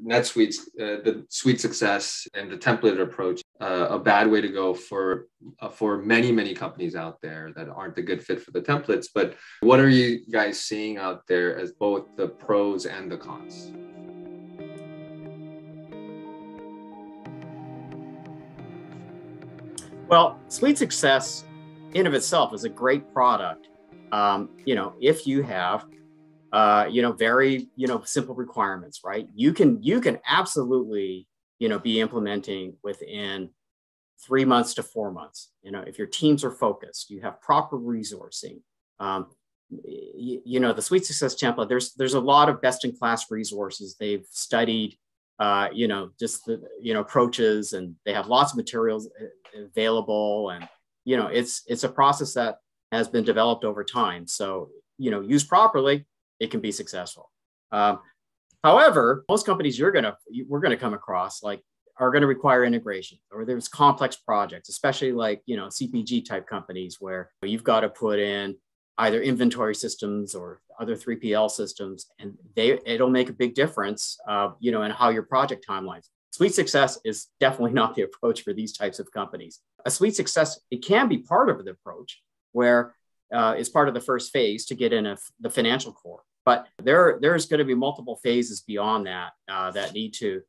NetSuite's the SuiteSuccess and the template approach a bad way to go for many companies out there that aren't a good fit for the templates. But what are you guys seeing out there as both the pros and the cons? Well, SuiteSuccess in of itself is a great product. If you have very, simple requirements, right? You can absolutely, be implementing within 3 months to 4 months. If your teams are focused, you have proper resourcing. The SuiteSuccess template, there's a lot of best-in-class resources. They've studied, just the, approaches, and they have lots of materials available. And, it's a process that has been developed over time. So, used properly, it can be successful. However, most companies we're going to come across are going to require integration, or there's complex projects, especially CPG type companies where you've got to put in either inventory systems or other 3PL systems, and it'll make a big difference, in how your project timelines. SuiteSuccess is definitely not the approach for these types of companies. A SuiteSuccess, it can be part of the approach where it's part of the first phase to get in the financial core. But there's going to be multiple phases beyond that that need to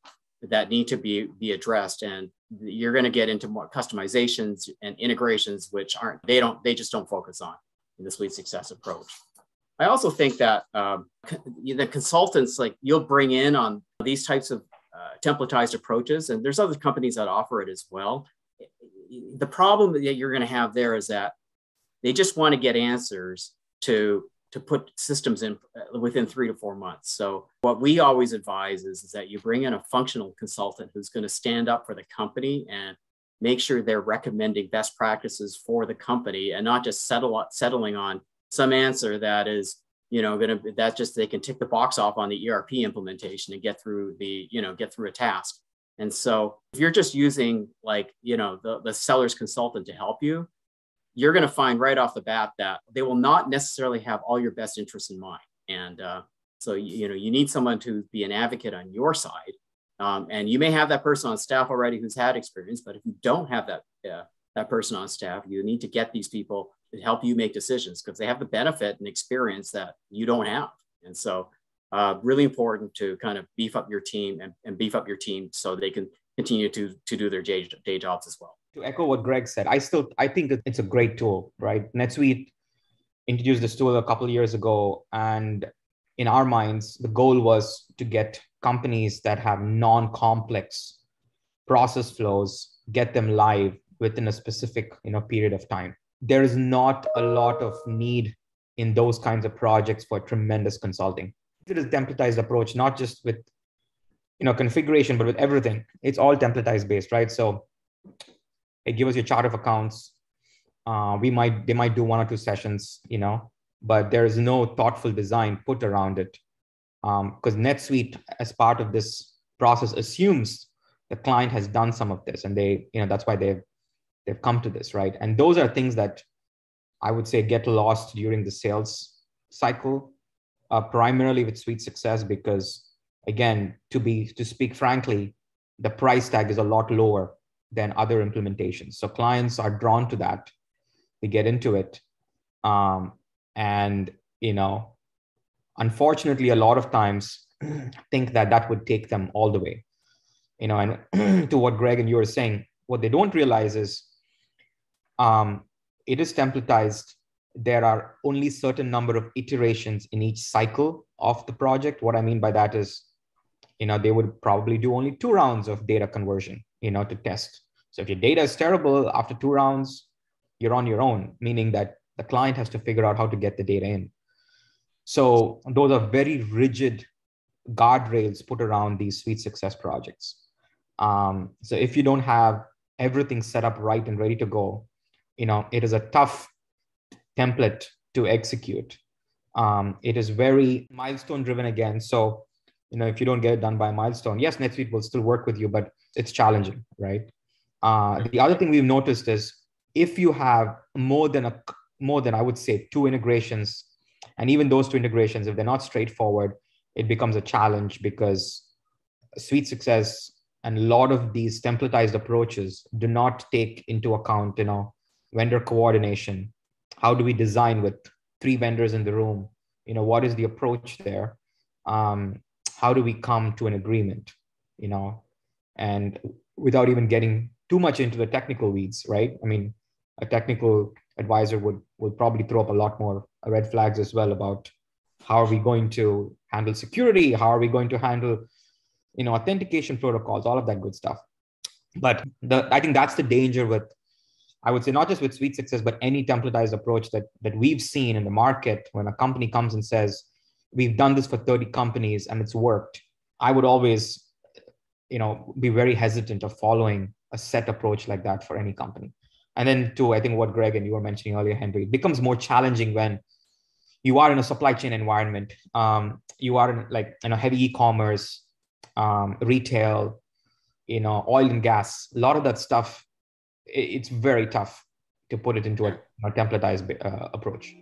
be addressed, and you're going to get into more customizations and integrations, which they just don't focus on in the SuiteSuccess approach. I also think that the consultants you'll bring in on these types of templatized approaches, and there's other companies that offer it as well. The problem that you're going to have there is that they just want to get answers to put systems in within 3 to 4 months. So what we always advise is that you bring in a functional consultant who's going to stand up for the company and make sure they're recommending best practices for the company, and not just settling on some answer that is, they can tick the box off on the ERP implementation and get through a task. And so if you're just using the seller's consultant to help you, you're going to find right off the bat that they will not necessarily have all your best interests in mind. And so, you need someone to be an advocate on your side. And you may have that person on staff already who's had experience, but if you don't have that person on staff, you need to get these people to help you make decisions, because they have the benefit and experience that you don't have. And so really important to kind of beef up your team and beef up your team so they can continue to do their day jobs as well. To echo what Greg said, I think it's a great tool, right? NetSuite introduced this tool a couple of years ago, and in our minds, the goal was to get companies that have non-complex process flows, get them live within a specific period of time. There is not a lot of need in those kinds of projects for tremendous consulting. It is a templatized approach, not just with configuration, but with everything. It's all templatized based, right? So they give us your chart of accounts. They might do 1 or 2 sessions, but there is no thoughtful design put around it. Because NetSuite, as part of this process, assumes the client has done some of this, and that's why they've come to this, right? And those are things that I would say get lost during the sales cycle, primarily with SuiteSuccess, because again, to speak frankly, the price tag is a lot lower than other implementations. So clients are drawn to that. They get into it. Unfortunately, a lot of times think that would take them all the way. And to what Greg and you were saying, what they don't realize is it is templatized. There are only certain number of iterations in each cycle of the project. What I mean by that is, they would probably do only 2 rounds of data conversion, to test. So if your data is terrible after 2 rounds, you're on your own, meaning that the client has to figure out how to get the data in. So those are very rigid guardrails put around these SuiteSuccess projects. So if you don't have everything set up right and ready to go, it is a tough template to execute. It is very milestone driven again. So, if you don't get it done by a milestone, yes, NetSuite will still work with you, but it's challenging, right? The other thing we've noticed is if you have more than I would say 2 integrations, and even those 2 integrations, if they're not straightforward, it becomes a challenge because SuiteSuccess and a lot of these templatized approaches do not take into account, vendor coordination. How do we design with 3 vendors in the room? What is the approach there? How do we come to an agreement? And without even getting too much into the technical weeds, right? I mean, a technical advisor would probably throw up a lot more red flags as well about how are we going to handle security? How are we going to handle, authentication protocols, all of that good stuff. But I think that's the danger with, I would say, not just with SuiteSuccess, but any templatized approach that we've seen in the market. When a company comes and says, we've done this for 30 companies and it's worked, I would always, be very hesitant of following a set approach like that for any company. And then I think what Greg and you were mentioning earlier, Henry, it becomes more challenging when you are in a supply chain environment. You are in heavy e-commerce, retail, oil and gas. A lot of that stuff, it's very tough to put it into a templatized approach.